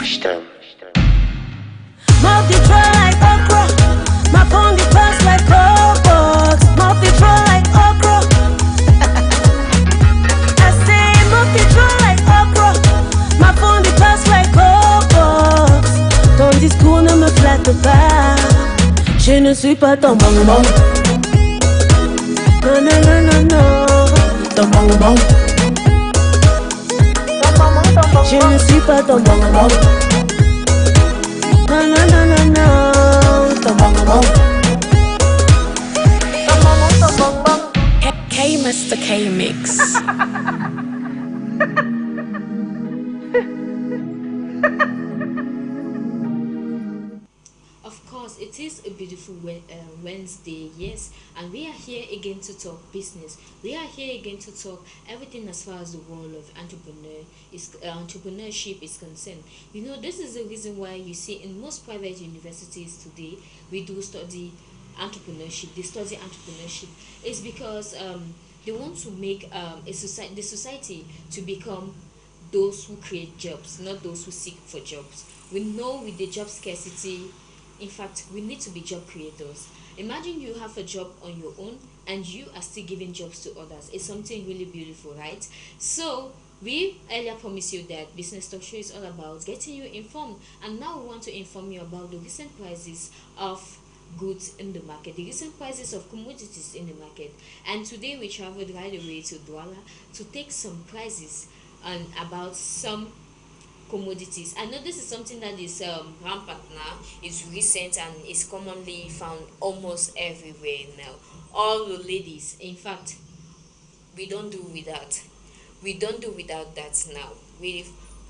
Mouth the troll like okra. My phone the pass like Robux. Mouth the troll like okra. I say mouth the troll like okra. My phone the pass like Robux. Ton discours ne me flatte pas. Je ne suis pas ton bonbon. Non, non, non, non, non. Ton bonbon. Je ne suis pas ton bonbon. Non, non, non, non, non. Ton bonbon. K-Master K-Mix. Of course, it is a beautiful Wednesday, yes, and we are here again to talk business. We are here again to talk everything as far as the world of entrepreneurship is concerned. You know, this is the reason why you see in most private universities today we do study entrepreneurship. They study entrepreneurship is because they want to make the society to become those who create jobs, not those who seek for jobs. We know with the job scarcity, in fact, we need to be job creators. Imagine you have a job on your own and you are still giving jobs to others. It's something really beautiful, right? So we earlier promised you that Business Talk Show is all about getting you informed, and now we want to inform you about the recent prices of goods in the market, the recent prices of commodities in the market. And today we traveled right away to Douala to take some prices and about some commodities. I know this is something that is rampant now, it's recent, and is commonly found almost everywhere now. All the ladies, in fact, we don't do without that now. We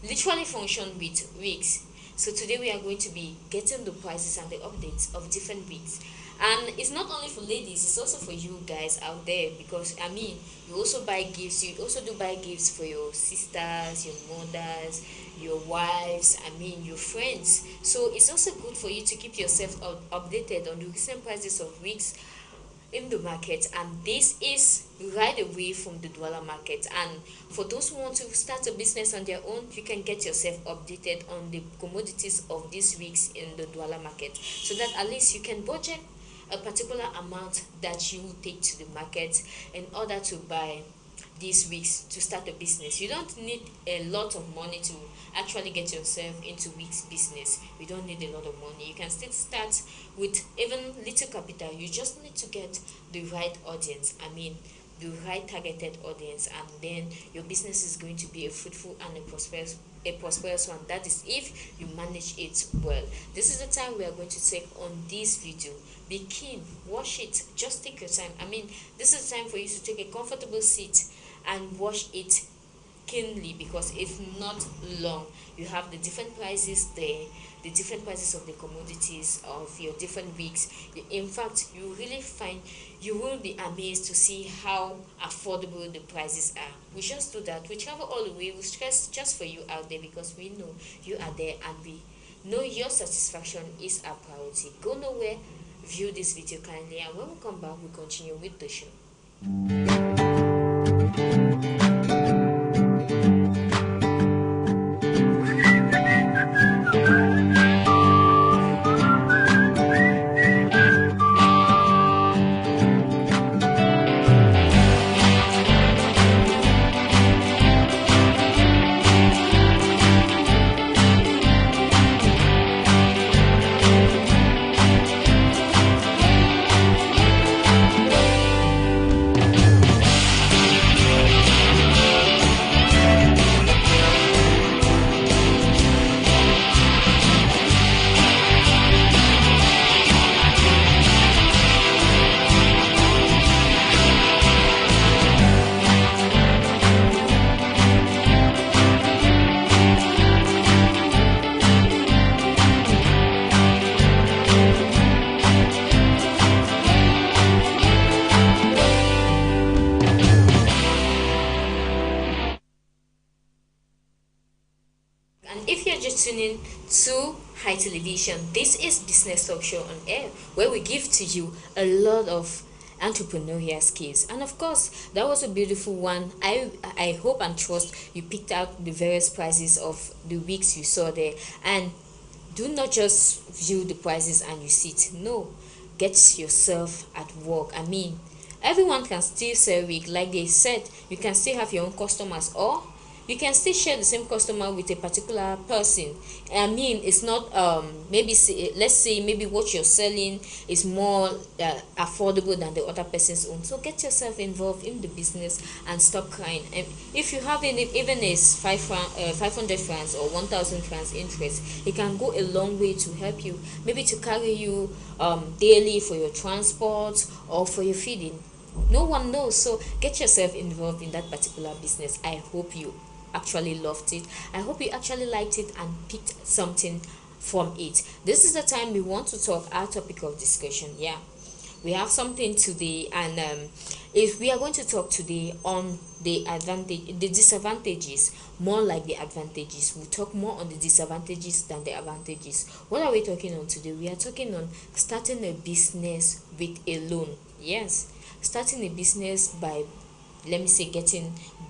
literally function with wigs. So today we are going to be getting the prices and the updates of different wigs. And it's not only for ladies, it's also for you guys out there, because I mean, you also buy gifts. You also do buy gifts for your sisters, your mothers, your wives, I mean your friends. So it's also good for you to keep yourself updated on the recent prices of wigs in the market. And this is right away from the Douala market. And for those who want to start a business on their own, you can get yourself updated on the commodities of these wigs in the Douala market, so that at least you can budget a particular amount that you will take to the market in order to buy these wigs to start a business. You don't need a lot of money to actually get yourself into wigs business. You don't need a lot of money. You can still start with even little capital. You just need to get the right audience, I mean the right targeted audience, and then your business is going to be a fruitful and a prosperous one. That is if you manage it well. This is the time we are going to take on this video. Be keen, watch it, just take your time. I mean, this is the time for you to take a comfortable seat and watch it keenly, because it's not long. You have the different prices there, the different prices of the commodities of your different wigs. In fact, you will be amazed to see how affordable the prices are. We just do that. We travel all the way. We stress just for you out there, because we know you are there and we know your satisfaction is our priority. Go nowhere, view this video kindly, and when we come back, we continue with the show. If you're just tuning to High Television, this is Business Talk Show on Air, where we give to you a lot of entrepreneurial skills. And of course, that was a beautiful one. I hope and trust you picked out the various prizes of the weeks you saw there. And do not just view the prizes and you sit. No, get yourself at work. I mean, everyone can still sell wig. Like they said, you can still have your own customers, or you can still share the same customer with a particular person. I mean, it's not maybe let's say maybe what you're selling is more affordable than the other person's own. So get yourself involved in the business and stop crying. And if you have even a 500 francs or 1,000 francs interest, it can go a long way to help you, maybe to carry you daily for your transport or for your feeding. No one knows. So get yourself involved in that particular business. I hope you actually loved it. I hope you actually liked it and picked something from it. This is the time we want to talk our topic of discussion. Yeah, we have something today, and if we are going to talk today on the disadvantages, more like the advantages. We'll talk more on the disadvantages than the advantages. What are we talking on today? We are talking on starting a business with a loan. Yes, starting a business by, let me say,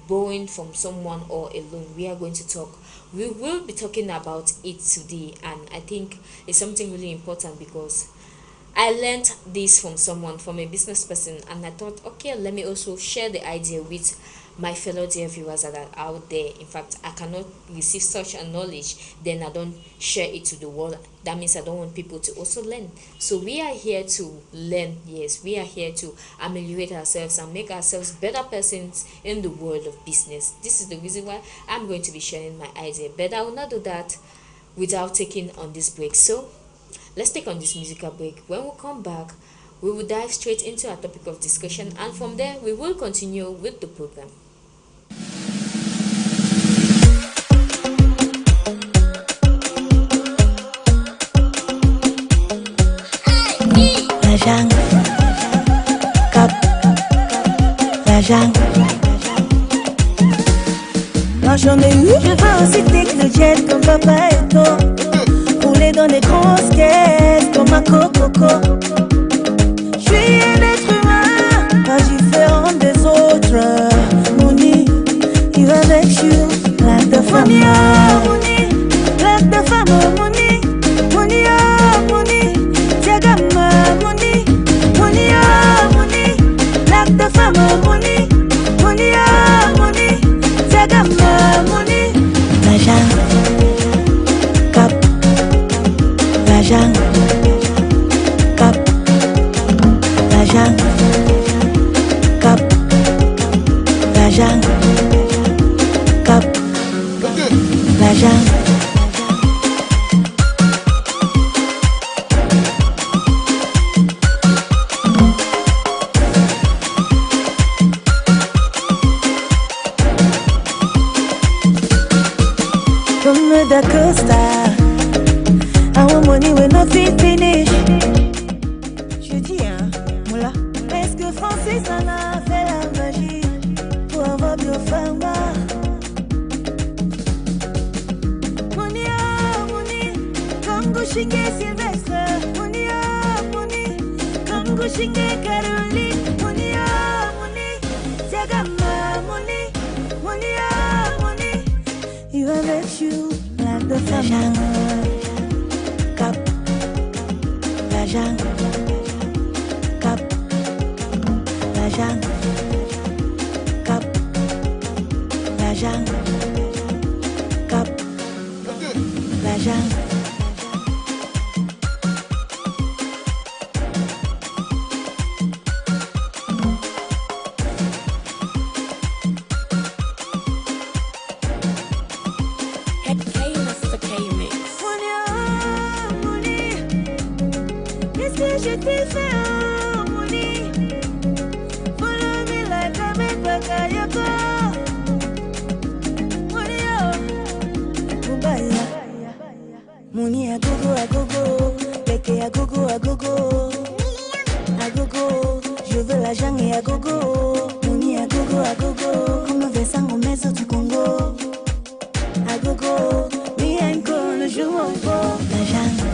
borrowing from someone or a loan. We are going to talk. We will be talking about it today, and I think it's something really important because I learned this from someone, from a business person, and I thought, okay, let me also share the idea with my fellow dear viewers that are out there. In fact, I cannot receive such a knowledge, then I don't share it to the world. That means I don't want people to also learn. So we are here to learn. Yes, we are here to ameliorate ourselves and make ourselves better persons in the world of business. This is the reason why I'm going to be sharing my idea, but I will not do that without taking on this break. So let's take on this musical break. When we come back, we will dive straight into our topic of discussion, and from there we will continue with the program. La jungle, cap, la jungle. Moi j'en ai eu, je veux aussi technojet comme papa et toi. Rouler dans des grosses caisses comme un coco. Je suis un être humain, pas différent des autres. Money, il va avec you, like the family. Money, like the family. Money, money, money, Jagama, money, money, money, like the family. Money, money, money, Jagama, money. La jungle, cap, la jungle, cap, la jungle, cap, la jungle, cap, la jungle. From the Costa, I want money when I finish. Je dis moula. Est-ce que Francis en a fait la magie pour avoir bien pharma? Money, money, comme Gushinge Sylvestre. Money, money, comme Gushinge Caroline. Money, money, Jagama, money, money, money. You will let you like the family. Cap, la jungle, cap, la jungle, cap, la jungle, cap, la jungle. Mr. K-Mix. Money, qu'est-ce que je t'ai fait, oh, money? Follow me like I make Bakayoko. Money, Mubaya. Money, a gogo, Beke a gogo. Je veux l'argent et a gogo. Money, a gogo. Comme Vincent Gomez du Congo. A gogo, me and go, le jour au beau. La jungle,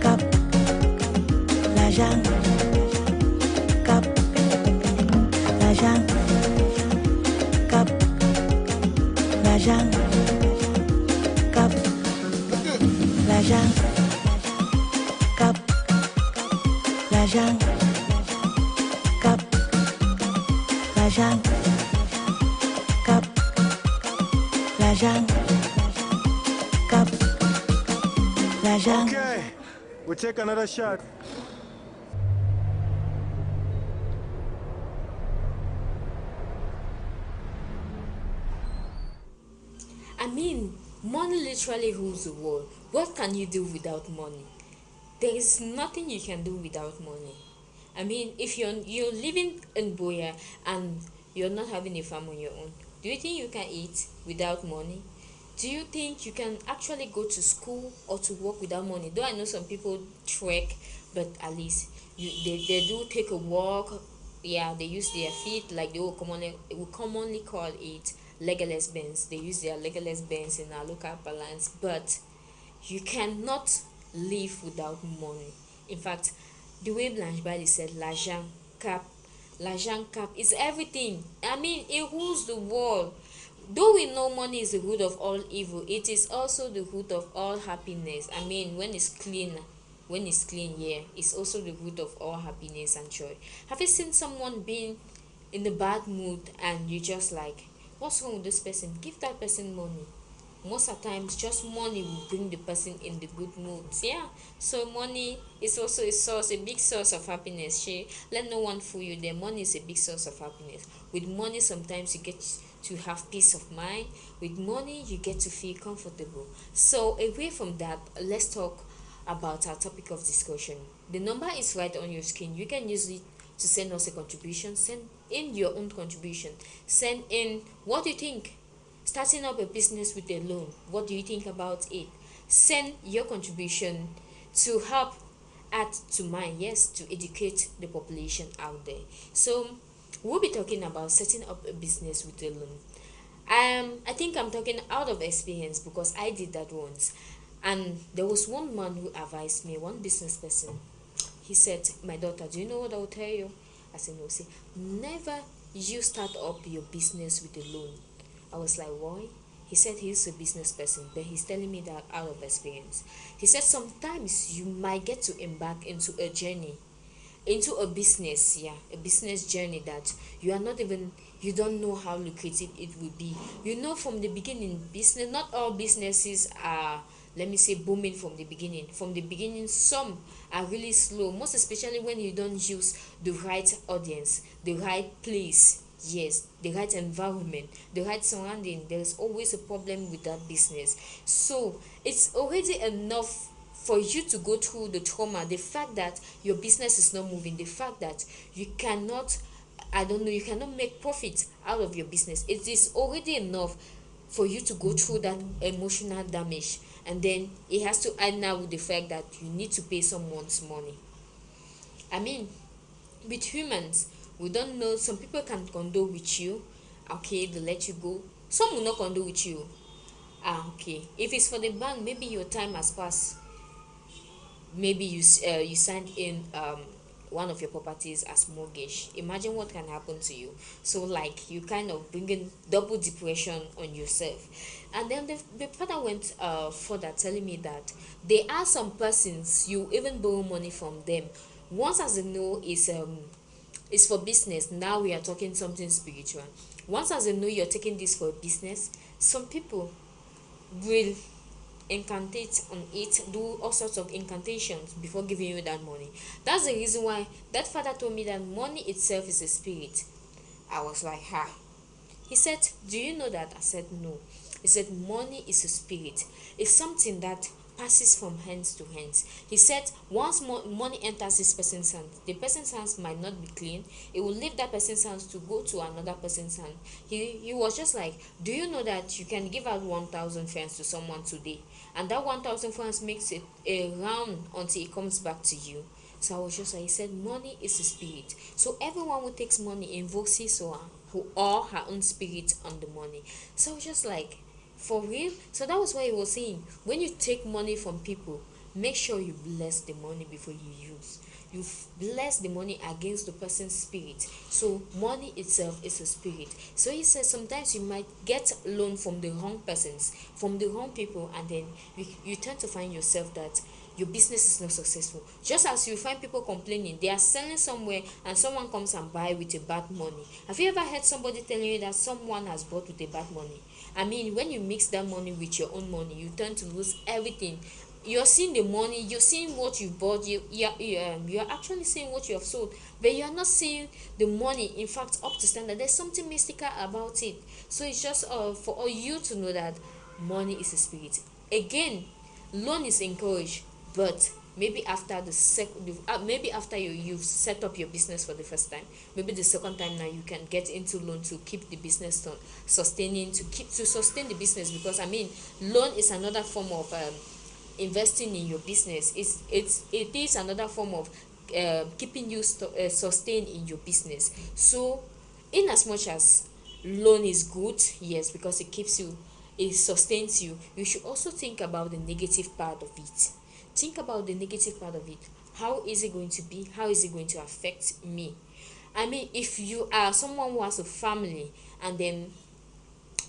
cap, la jungle, cap, l'argent, cap, l'argent, cap, l'argent, cap, l'argent. Okay, we'll take another shot. I mean, money literally rules the world. What can you do without money? There is nothing you can do without money. I mean, if you're living in Boya and you're not having a farm on your own, do you think you can eat without money? Do you think you can actually go to school or to work without money? Though I know some people trek, but at least they do take a walk. Yeah, they use their feet, like they will commonly call it legless bends. They use their legless bends in our local parlance, but you cannot live without money. In fact, the way Blanche Bailey said, l'argent cap is everything. I mean, it rules the world. Though we know money is the root of all evil, it is also the root of all happiness. I mean, when it's clean, yeah, it's also the root of all happiness and joy. Have you seen someone being in a bad mood and you just like, what's wrong with this person? Give that person money. Most of the times, just money will bring the person in the good moods. Yeah, so money is also a big source of happiness. Let no one fool you. The money is a big source of happiness. With money, sometimes you get to have peace of mind. With money, you get to feel comfortable. So away from that, let's talk about our topic of discussion. The number is right on your screen. You can use it to send us a contribution. Send in your own contribution. Send in what you think. Starting up a business with a loan, what do you think about it? Send your contribution to help add to mine, yes, to educate the population out there. So we'll be talking about setting up a business with a loan. I think I'm talking out of experience because I did that once. And there was one man who advised me, one business person. He said, my daughter, do you know what I will tell you? I said, no. Say, never you start up your business with a loan. I was like, why? He said he's a business person, but he's telling me that out of experience. He said sometimes you might get to embark into a journey, into a business, yeah, a business journey that you don't know how lucrative it will be. You know, from the beginning, business, not all businesses are, let me say, booming from the beginning. From the beginning, some are really slow, most especially when you don't use the right audience, the right place. Yes, the right environment, the right surrounding. There's always a problem with that business. So it's already enough for you to go through the trauma, the fact that your business is not moving, the fact that you cannot, you cannot make profit out of your business. It is already enough for you to go through that emotional damage, and then it has to add now with the fact that you need to pay someone's money. I mean, with humans, we don't know. Some people can condole with you, okay, they let you go. Some will not condole with you. Okay, if it's for the bank, maybe your time has passed. Maybe you signed in one of your properties as mortgage. Imagine what can happen to you. So like, you kind of bring in double depression on yourself. And then the father went further, telling me that there are some persons you even borrow money from them. Once, as you know, is for business. Now we are talking something spiritual. Once, as you know, you're taking this for business, some people will incantate on it, do all sorts of incantations before giving you that money. That's the reason why that father told me that money itself is a spirit. I was like, ha. He said, do you know that? I said, no. He said, money is a spirit. It's something that passes from hands to hands. He said once money enters this person's hand, the person's hands might not be clean. It will leave that person's hands to go to another person's hand. He was just like, do you know that you can give out 1,000 francs to someone today, and that 1,000 francs makes it a round until it comes back to you? So I was just like, he said money is a spirit. So everyone who takes money invokes his or her own spirit on the money. So I was just like, for real? So that was why he was saying, when you take money from people, make sure you bless the money before you use. you've blessed the money against the person's spirit. So money itself is a spirit. So he says sometimes you might get loan from the wrong persons, from the wrong people, and then you tend to find yourself that your business is not successful. Just as you find people complaining, they are selling somewhere and someone comes and buy with a bad money. Have you ever heard somebody telling you that someone has bought with a bad money? I mean, when you mix that money with your own money, you tend to lose everything. You're seeing the money, you're seeing what you bought, you're actually seeing what you have sold, but you're not seeing the money in fact up to standard. There's something mystical about it. So it's just for all you to know that money is a spirit. Again, loan is encouraged, but maybe after maybe after you've set up your business for the first time, maybe the second time now you can get into loan to keep the business to sustain the business. Because I mean, loan is another form of investing in your business. It is another form of keeping you sustained in your business. So in as much as loan is good, yes, because it keeps you, it sustains you, you should also think about the negative part of it. Think about the negative part of it. How is it going to be? How is it going to affect me? I mean, if you are someone who has a family and then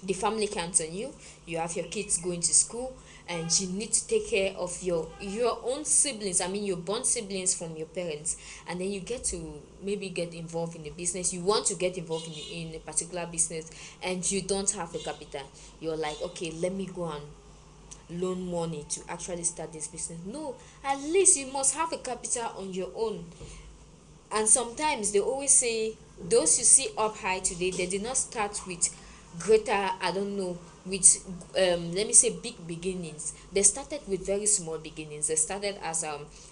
the family counts on you, you have your kids going to school, and you need to take care of your own siblings, I mean your born siblings from your parents, and then you get to maybe get involved in the business, you want to get involved in a particular business, and you don't have the capital. You're like, okay, let me go and loan money to actually start this business. No, at least you must have a capital on your own. And sometimes they always say those you see up high today, they did not start with greater, I don't know, with let me say big beginnings. They started with very small beginnings. They started as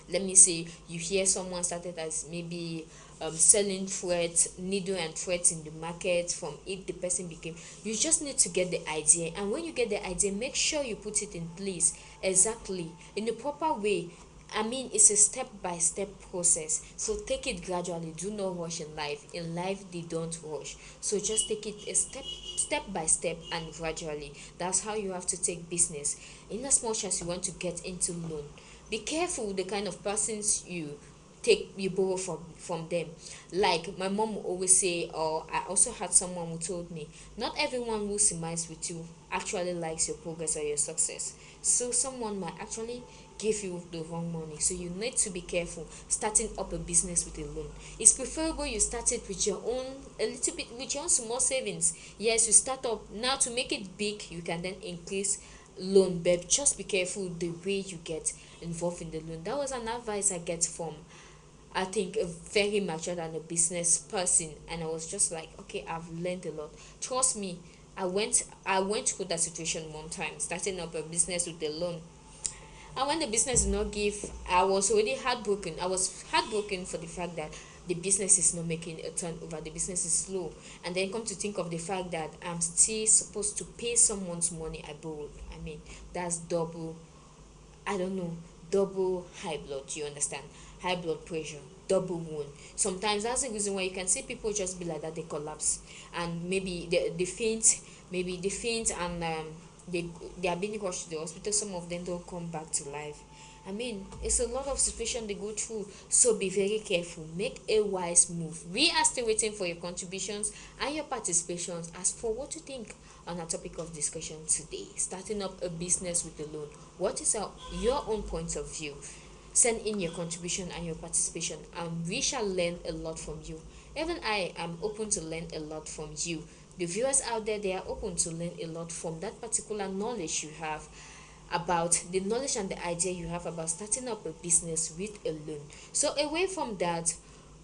let me say, you hear someone started as maybe selling thread, needle and threads in the market. From it the person became, you just need to get the idea, and when you get the idea, make sure you put it in place exactly in the proper way. I mean, it's a step-by-step process. So take it gradually. Do not rush in life. In life, they don't rush. So just take it a step by step and gradually. That's how you have to take business. In as much as you want to get into loan, be careful the kind of persons you borrow from them. Like my mom will always say, or I also had someone who told me, not everyone who smiles with you actually likes your progress or your success. So someone might actually give you the wrong money. So you need to be careful starting up a business with a loan. It's preferable you start it with your own, a little bit with your own small savings. Yes, you start up now. To make it big, you can then increase loan, but just be careful the way you get involved in the loan. That was an advice I get from, I think, a very mature and a business person, and I was just like, okay, I've learned a lot. Trust me, I went through that situation one time, starting up a business with a loan. And when the business did not give, I was already heartbroken. I was heartbroken for the fact that the business is not making a turnover, the business is slow. And then come to think of the fact that I'm still supposed to pay someone's money I borrowed. I mean, that's double, I don't know, double high blood, you understand? High blood pressure, double wound. Sometimes that's the reason why you can see people just be like that, they collapse. And maybe they faint, and they are being rushed to the hospital. Some of them don't come back to life. I mean, it's a lot of situation they go through. So be very careful, make a wise move. We are still waiting for your contributions and your participations as for what you think on our topic of discussion today, starting up a business with a loan. What is your own point of view? Send in your contribution and your participation, and we shall learn a lot from you. Even I am open to learn a lot from you. The viewers out there, they are open to learn a lot from that particular knowledge you have about the knowledge and the idea you have about starting up a business with a loan. So away from that,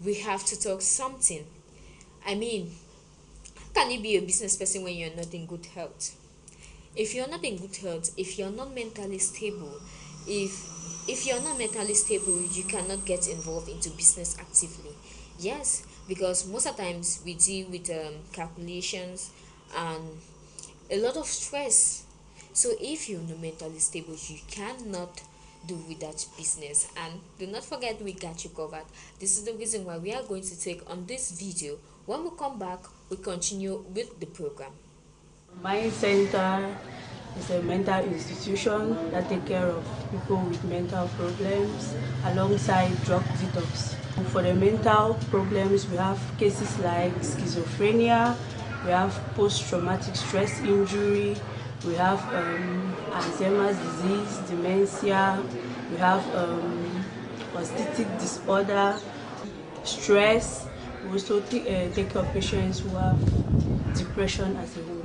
we have to talk something. I mean, how can you be a business person when you're not in good health? If you're not in good health, if you're not mentally stable, if you're not mentally stable, you cannot get involved into business actively. Yes, because most of the times we deal with calculations and a lot of stress. So if you're not mentally stable, you cannot do with that business. And do not forget, we got you covered. This is the reason why we are going to take on this video. When we come back, we continue with the program. Mind Center It's a mental institution that takes care of people with mental problems alongside drug detox. For the mental problems, we have cases like schizophrenia, we have post-traumatic stress injury, we have Alzheimer's disease, dementia, we have autistic disorder, stress. We also take care of patients who have depression as a whole.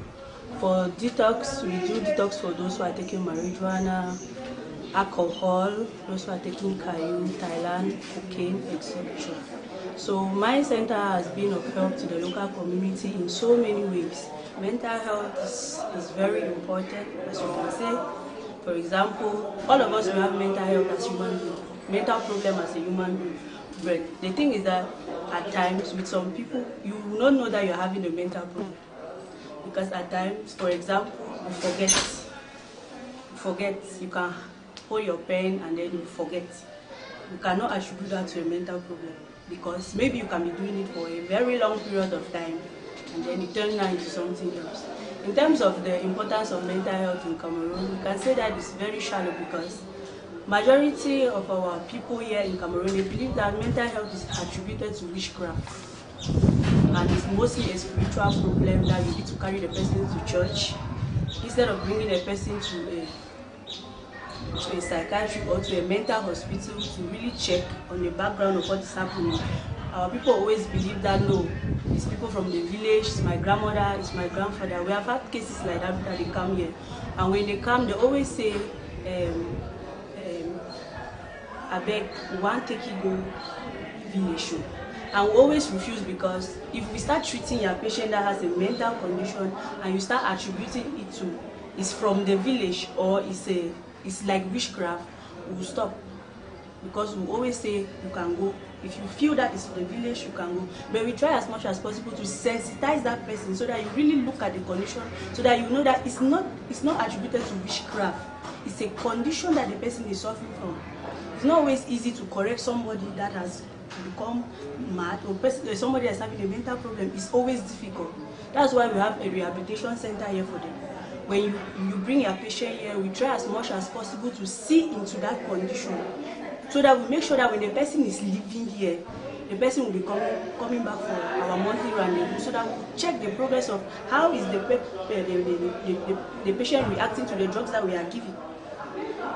For detox, we do detox for those who are taking marijuana, alcohol, those who are taking Cayenne, Thailand, cocaine, etc. So my center has been of help to the local community in so many ways. Mental health is very important, as you can say. For example, all of us will have mental health as human beings, mental problem as a human being. But the thing is that at times with some people, you will not know that you're having a mental problem. Because at times, for example, you forget, you can hold your pen and then you forget. You cannot attribute that to a mental problem because maybe you can be doing it for a very long period of time and then it turns out into something else. In terms of the importance of mental health in Cameroon, we can say that it's very shallow because majority of our people here in Cameroon, they believe that mental health is attributed to witchcraft. And it's mostly a spiritual problem that you need to carry the person to church instead of bringing a person to a psychiatric or to a mental hospital to really check on the background of what is happening. Our people always believe that no, it's people from the village, it's my grandmother, it's my grandfather. We have had cases like that they come here, and when they come, they always say, I beg, one take you go village. And we always refuse because if we start treating your patient that has a mental condition and you start attributing it to it's from the village or it's like witchcraft, we will stop. Because we always say you can go. If you feel that it's from the village, you can go. But we try as much as possible to sensitize that person so that you really look at the condition, so that you know that it's not attributed to witchcraft. It's a condition that the person is suffering from. It's not always easy to correct somebody that has become mad or somebody that's having a mental problem. It's always difficult. That's why we have a rehabilitation center here for them. When you bring your patient here, we try as much as possible to see into that condition so that we make sure that when the person is living here, the person will be coming back for our monthly rendezvous so that we check the progress of how is the patient reacting to the drugs that we are giving.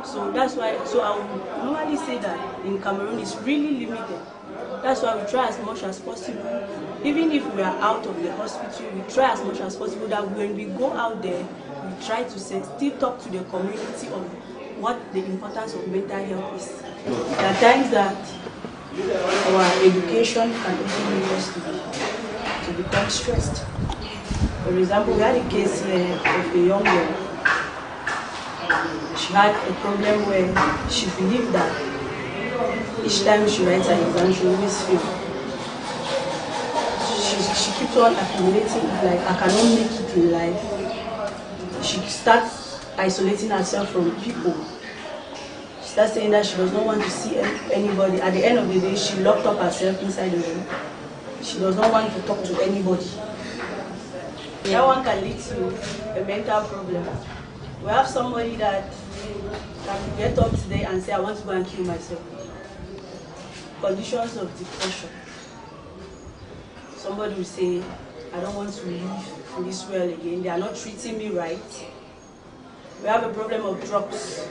So that's why, I would normally say that in Cameroon it's really limited. That's why we try as much as possible, even if we are out of the hospital, we try as much as possible that when we go out there, we try to still talk to the community of what the importance of mental health is. There are times that our education can also lead us to become stressed. For example, we had a case here of a young girl. She had a problem where she believed that each time she writes an exam, she always fails. She keeps on accumulating, like, I cannot make it in life. She starts isolating herself from people. She starts saying that she does not want to see anybody. At the end of the day, she locked up herself inside the room. She does not want to talk to anybody. That one can lead to a mental problem. We have somebody that can get up today and say, I want to go and kill myself. Conditions of depression. Somebody will say, I don't want to live in this world again. They are not treating me right. We have a problem of drugs.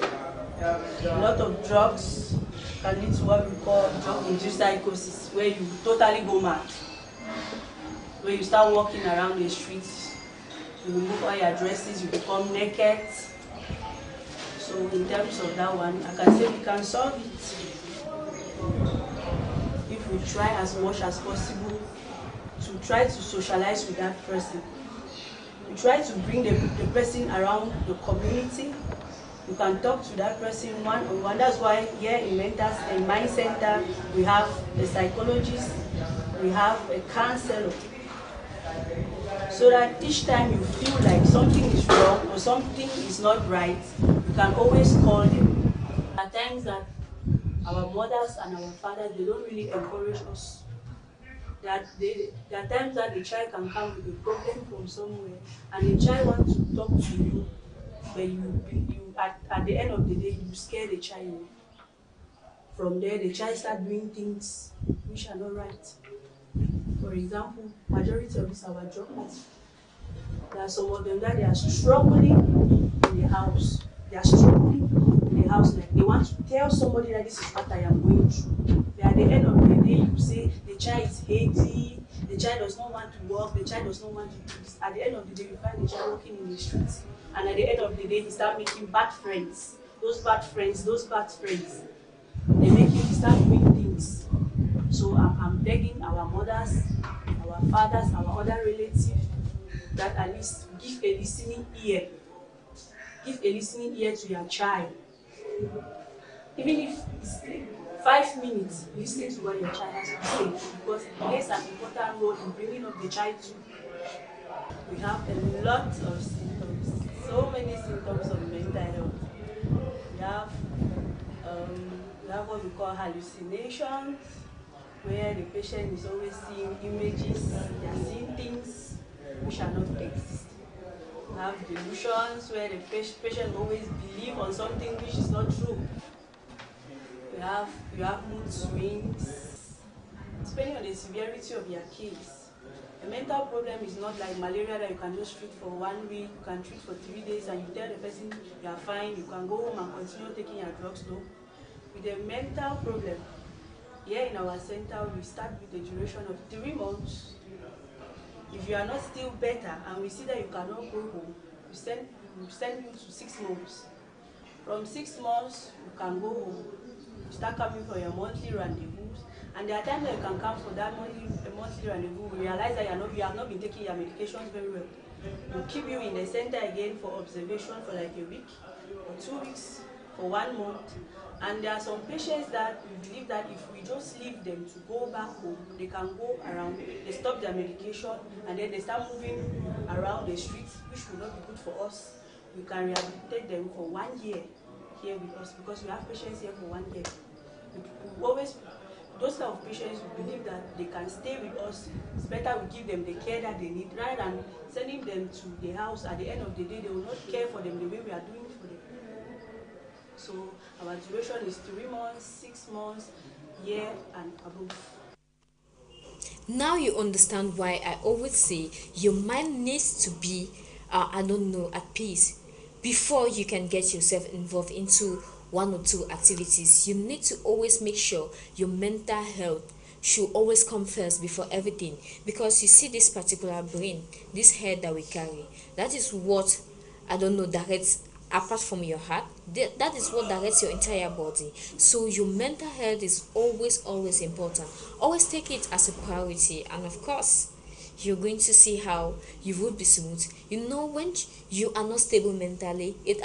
A lot of drugs can lead to what we call drug-induced psychosis, where you totally go mad. Where you start walking around the streets, you remove all your dresses, you become naked. So in terms of that one, I can say we can solve it if we try as much as possible to try to socialize with that person. We try to bring the person around the community. You can talk to that person one-on-one. That's why here in Mind Center, we have a psychologist, we have a counselor. So that each time you feel like something is wrong or something is not right, you can always call them. There are times that our mothers and our fathers, they don't really encourage us. There are times that the child can come with a problem from somewhere and the child wants to talk to you but at the end of the day you scare the child. From there the child start doing things which are not right. For example, majority of these our dropouts, there are some of them that they are struggling in the house. They are struggling in the house, like they want to tell somebody that this is what I am going through. But at the end of the day, you say the child is hating, the child does not want to work, the child does not want to do this. At the end of the day, you find the child walking in the streets, and at the end of the day, he start making bad friends. Those bad friends, they make him start doing things. So I'm begging our mothers, our fathers, our other relatives that at least give a listening ear. Give a listening ear to your child. Even if it's 5 minutes, listen to what your child has to say, because it plays an important role in bringing up the child too. We have a lot of symptoms, so many symptoms of mental health. We have what we call hallucinations, where the patient is always seeing images, they are seeing things which are not exist. We have delusions, where the patient always believes on something which is not true. You have mood swings, depending on the severity of your case. A mental problem is not like malaria that you can just treat for 1 week, you can treat for 3 days, and you tell the person you are fine, you can go home and continue taking your drugs. No. With a mental problem, here in our center, we start with a duration of 3 months. If you are not still better and we see that you cannot go home, we send you to 6 months. From 6 months, you can go home. You start coming for your monthly rendezvous. And there are times that you can come for that monthly rendezvous. We realize that you have not been taking your medications very well. We'll keep you in the center again for observation for like a week or 2 weeks, for 1 month. And there are some patients that we believe that if we just leave them to go back home, they can go around, they stop their medication, and then they start moving around the streets, which will not be good for us. We can rehabilitate them for 1 year here with us, because we have patients here for 1 year. We always, those kind of patients, we believe that they can stay with us. It's better we give them the care that they need, rather than sending them to the house. At the end of the day, they will not care for them the way we are doing for them. So our duration is 3 months, 6 months, year and above. Now you understand why I always say your mind needs to be, at peace. Before you can get yourself involved into 1 or 2 activities, you need to always make sure your mental health should always come first before everything. Because you see, this particular brain, this head that we carry, that is what, directs, apart from your heart, that is what directs your entire body. So your mental health is always important. Always take it as a priority, and of course you're going to see how you would be smooth. When you are not stable mentally, it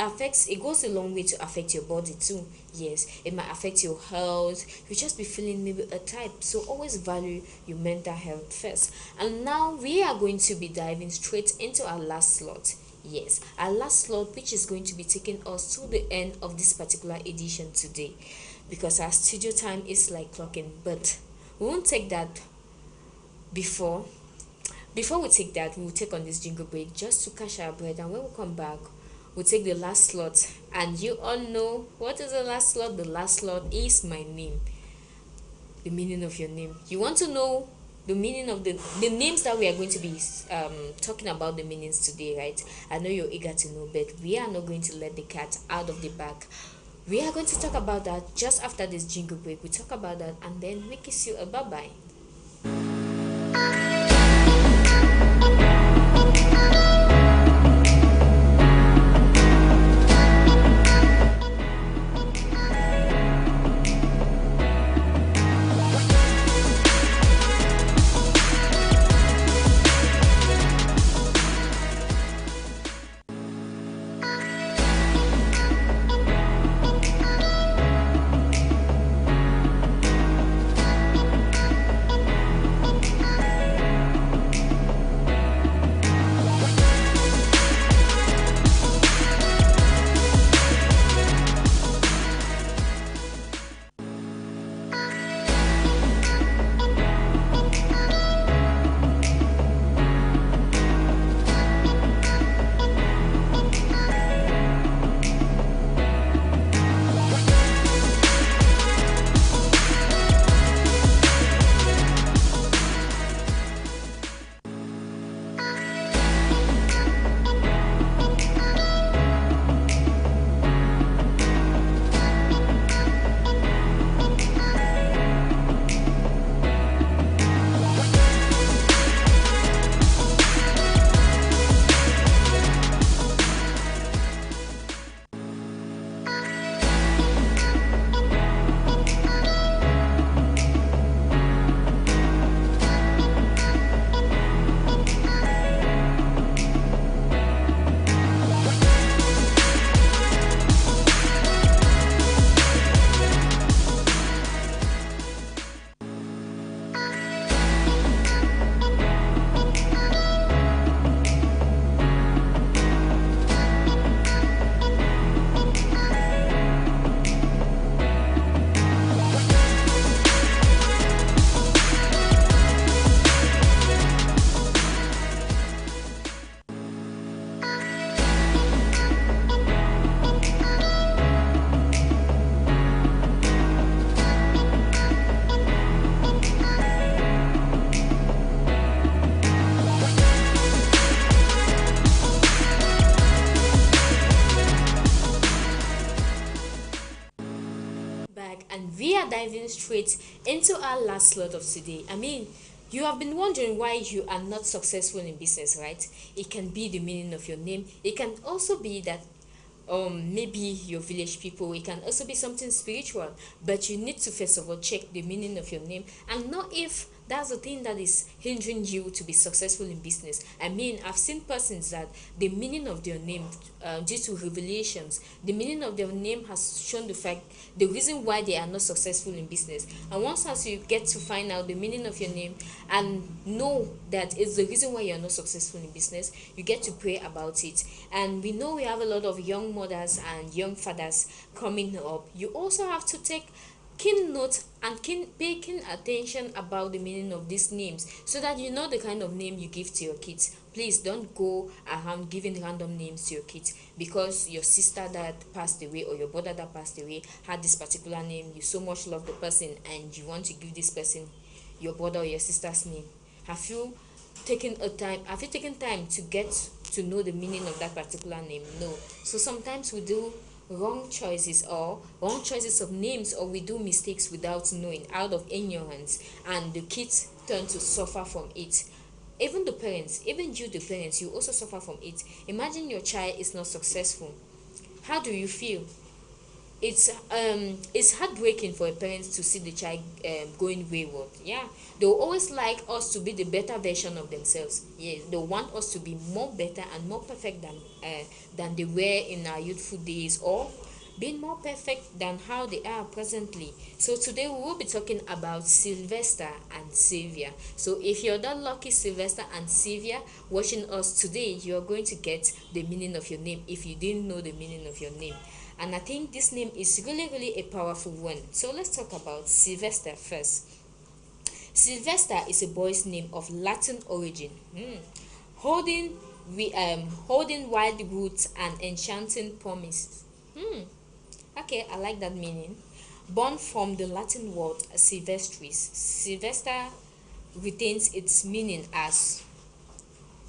goes a long way to affect your body too. Yes, it might affect your health. You just be feeling maybe a type. So always value your mental health first. And now we are going to be diving straight into our last slot. Yes, our last slot, which is going to be taking us to the end of this particular edition today, because our studio time is like clocking. But we won't take that before we take that. We'll take on this jingle break just to catch our breath, and when we come back, we'll take the last slot. And you all know what is the last slot. The last slot is my name, the meaning of your name. You want to know the meaning of the names that we are going to be talking about, the meanings today, right? I know you're eager to know, but we are not going to let the cat out of the bag. We are going to talk about that just after this jingle break. We talk about that, and then we kiss you a bye-bye. back and we are diving straight into our last slot of today. I mean, you have been wondering why you are not successful in business, right? It can be the meaning of your name. It can also be that maybe your village people. It can also be something spiritual, but you need to first of all check the meaning of your name and know if that's the thing that is hindering you to be successful in business. I mean, I've seen persons that the meaning of their name, due to revelations, the meaning of their name has shown the fact, the reason why they are not successful in business. And once as you get to find out the meaning of your name and know that it's the reason why you're not successful in business, you get to pray about it. And we know we have a lot of young mothers and young fathers coming up. You also have to take keen note and pay keen attention about the meaning of these names so that you know the kind of name you give to your kids. Please don't go around giving random names to your kids because your sister that passed away or your brother that passed away had this particular name. You so much love the person and you want to give this person your brother or your sister's name. Have you taken time to get to know the meaning of that particular name? No. So sometimes we do wrong choices of names, or we do mistakes without knowing, out of ignorance, and the kids turn to suffer from it. Even the parents, even you the parents, you also suffer from it. Imagine your child is not successful. How do you feel? It's heartbreaking for a parent to see the child going wayward. Yeah, they'll always like us to be the better version of themselves. Yes, they want us to be more better and more perfect than they were in our youthful days, or being more perfect than how they are presently. So today we will be talking about Sylvester and Sylvia. So if you're that lucky Sylvester and Sylvia watching us today, you're going to get the meaning of your name if you didn't know the meaning of your name. And I think this name is really a powerful one. So let's talk about Sylvester first. Sylvester is a boy's name of Latin origin, holding wild roots and enchanting promise. Okay, I like that meaning. Born from the Latin word Sylvestris, Sylvester retains its meaning as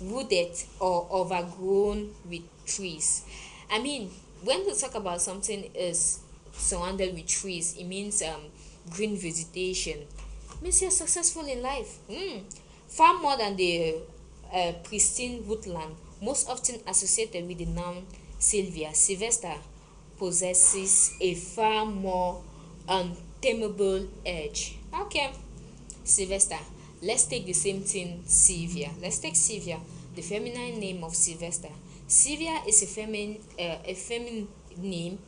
wooded or overgrown with trees. I mean, when we talk about something is surrounded with trees, it means green vegetation. It means you're successful in life. Far more than the pristine woodland, most often associated with the noun Sylvia. Sylvester possesses a far more untamable edge. Okay, Sylvester. Let's take the same thing, Sylvia. Let's take Sylvia, the feminine name of Sylvester. Sylvia is a feminine name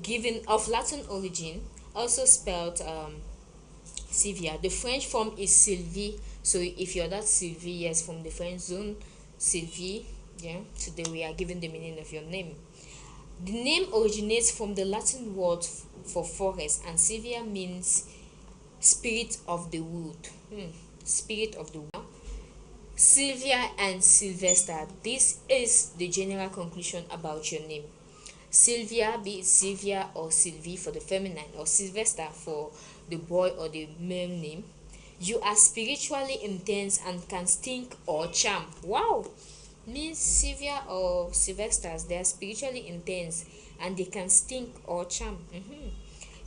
given of Latin origin, also spelled Sylvia. The French form is Sylvie. So if you're that Sylvie, yes, from the French zone, Sylvie. Yeah. Today we are giving the meaning of your name. The name originates from the Latin word for forest, and Sylvia means spirit of the wood. Spirit of the wood. Sylvia and Sylvester. This is the general conclusion about your name. Sylvia, be it Sylvia or Sylvie for the feminine, or Sylvester for the boy or the male name. You are spiritually intense and can stink or charm. Wow! Means Sylvia or Sylvesters, they are spiritually intense and they can stink or charm.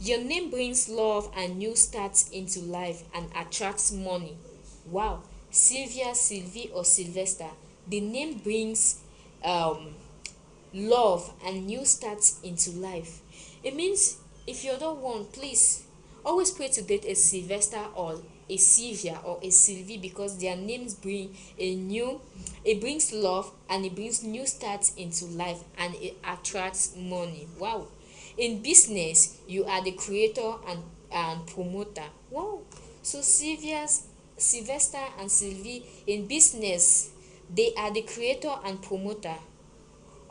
Your name brings love and new starts into life and attracts money. Wow! Sylvia, Sylvie, or Sylvester, the name brings love and new starts into life. It means if you're the one, please always pray to date a Sylvester or a Sylvia or a Sylvie, because their names bring it brings love and it brings new starts into life and it attracts money. Wow! In business, you are the creator and promoter. Wow! So Sylvester and Sylvie, in business, they are the creator and promoter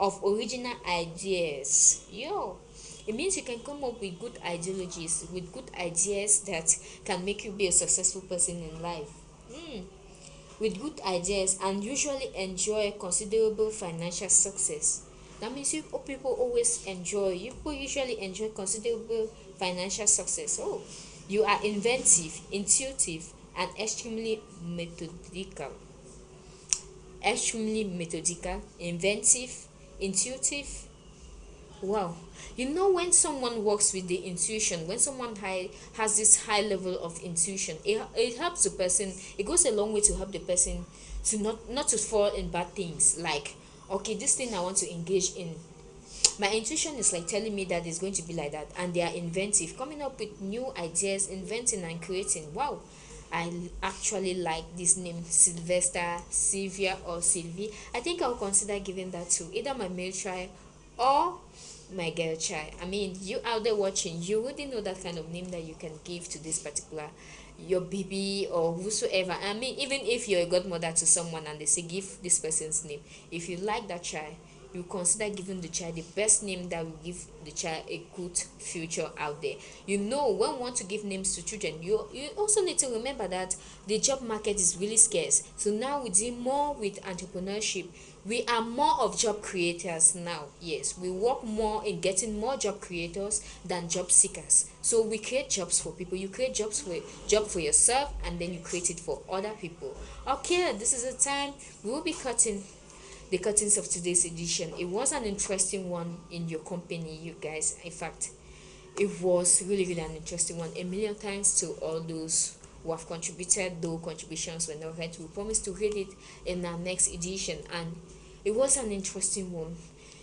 of original ideas. It means you can come up with good ideologies, with good ideas that can make you be a successful person in life. With good ideas, and usually enjoy considerable financial success. That means people usually enjoy considerable financial success. You are inventive, intuitive, and extremely methodical. Inventive, intuitive, Wow. You know, when someone works with the intuition, when someone has this high level of intuition, it helps the person, it goes a long way to help the person to not to fall in bad things. Like, okay, this thing I want to engage in, my intuition is like telling me that it's going to be like that, and they are inventive, coming up with new ideas, inventing and creating. Wow. Actually like this name, Sylvester, Sylvia, or Sylvie. I think I'll consider giving that to either my male child or my girl child. I mean, you out there watching, you wouldn't know that kind of name that you can give to this particular your baby or whosoever. I mean, even if you're a godmother to someone and they say give this person's name, if you like that child, you consider giving the child the best name that will give the child a good future out there. You know, when we want to give names to children, you also need to remember that the job market is really scarce. So now we deal more with entrepreneurship. We are more of job creators now. Yes, we work more in getting more job creators than job seekers. So we create jobs for people. You create job for yourself, and then you create it for other people. Okay, this is the time we will be cutting the curtains of today's edition. It was an interesting one in your company, you guys. In fact, it was really an interesting one. A million thanks to all those who have contributed, though contributions were not read. We promise to read it in our next edition, and it was an interesting one.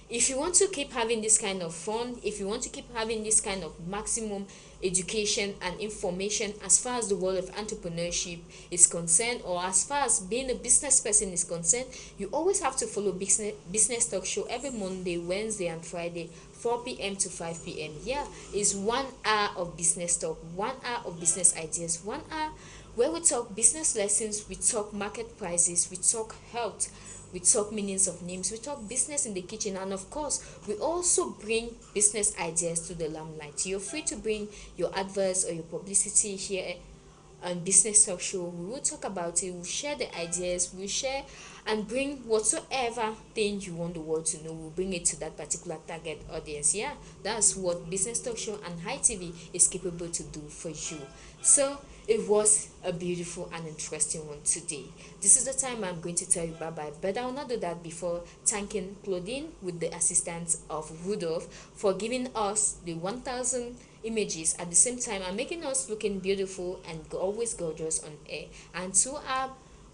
If you want to keep having this kind of fun, if you want to keep having this kind of maximum education and information as far as the world of entrepreneurship is concerned, or as far as being a business person is concerned, you always have to follow business talk show every Monday, Wednesday, and Friday, 4 p.m. to 5 p.m. Yeah, it's 1 hour of business talk, 1 hour of business ideas, 1 hour where we talk business lessons, we talk market prices, we talk health, we talk meanings of names, we talk business in the kitchen, and of course we also bring business ideas to the limelight. You're free to bring your adverts or your publicity here on Business Talk Show. We will talk about it, we'll share the ideas, we'll share and bring whatsoever thing you want the world to know. We'll bring it to that particular target audience. Yeah, that's what Business Talk Show and High TV is capable to do for you. So it was a beautiful and interesting one today. This is the time I'm going to tell you bye bye, but I will not do that before thanking Claudine with the assistance of Rudolph for giving us the 1000 images at the same time and making us looking beautiful and always gorgeous on air. And to our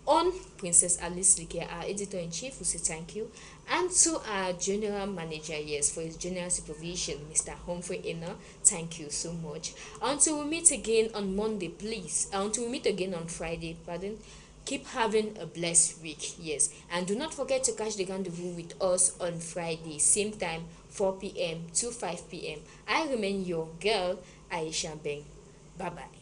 own Princess Alice Like, our editor-in-chief, we say thank you. And to our general manager, yes, for his general supervision, Mr. Humphrey Inner, thank you so much. Until we meet again on Monday, please, until we meet again on Friday, pardon, keep having a blessed week, yes. And do not forget to catch the rendezvous with us on Friday, same time, 4 p.m. to 5 p.m. I remain your girl, Aisha Beng. Bye-bye.